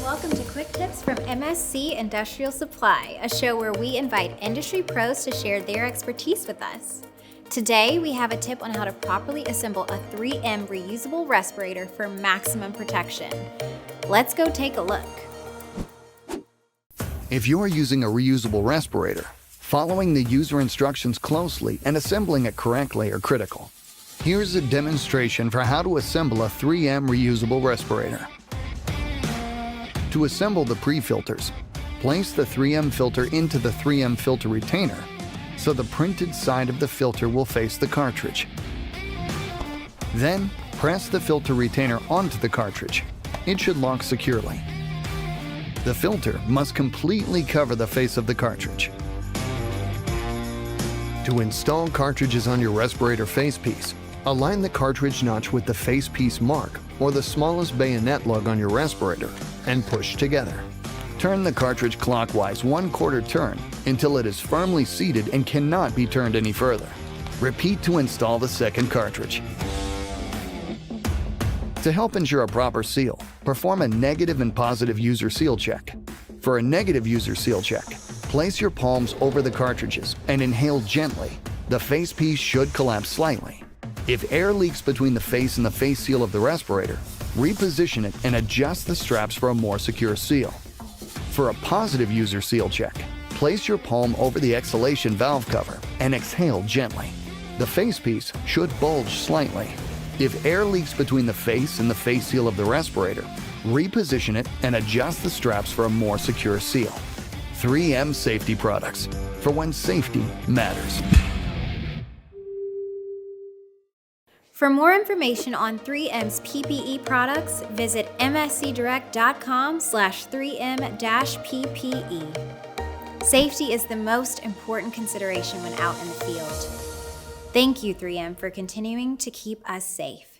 welcome to Quick Tips from MSC Industrial Supply, a show where we invite industry pros to share their expertise with us. Today, we have a tip on how to properly assemble a 3M reusable respirator for maximum protection. Let's go take a look. If you're using a reusable respirator, following the user instructions closely and assembling it correctly are critical. Here's a demonstration for how to assemble a 3M reusable respirator. To assemble the pre-filters, place the 3M filter into the 3M filter retainer so the printed side of the filter will face the cartridge. Then, press the filter retainer onto the cartridge. It should lock securely. The filter must completely cover the face of the cartridge. To install cartridges on your respirator facepiece, align the cartridge notch with the facepiece mark or the smallest bayonet lug on your respirator and push together. Turn the cartridge clockwise 1/4 turn until it is firmly seated and cannot be turned any further. Repeat to install the second cartridge. To help ensure a proper seal, perform a negative and positive user seal check. For a negative user seal check, place your palms over the cartridges and inhale gently. The facepiece should collapse slightly. If air leaks between the face and the face seal of the respirator, reposition it and adjust the straps for a more secure seal. For a positive user seal check, place your palm over the exhalation valve cover and exhale gently. The facepiece should bulge slightly. If air leaks between the face and the face seal of the respirator, reposition it and adjust the straps for a more secure seal. 3M safety products, for when safety matters. For more information on 3M's PPE products, visit mscdirect.com/3M-PPE. Safety is the most important consideration when out in the field. Thank you, 3M, for continuing to keep us safe.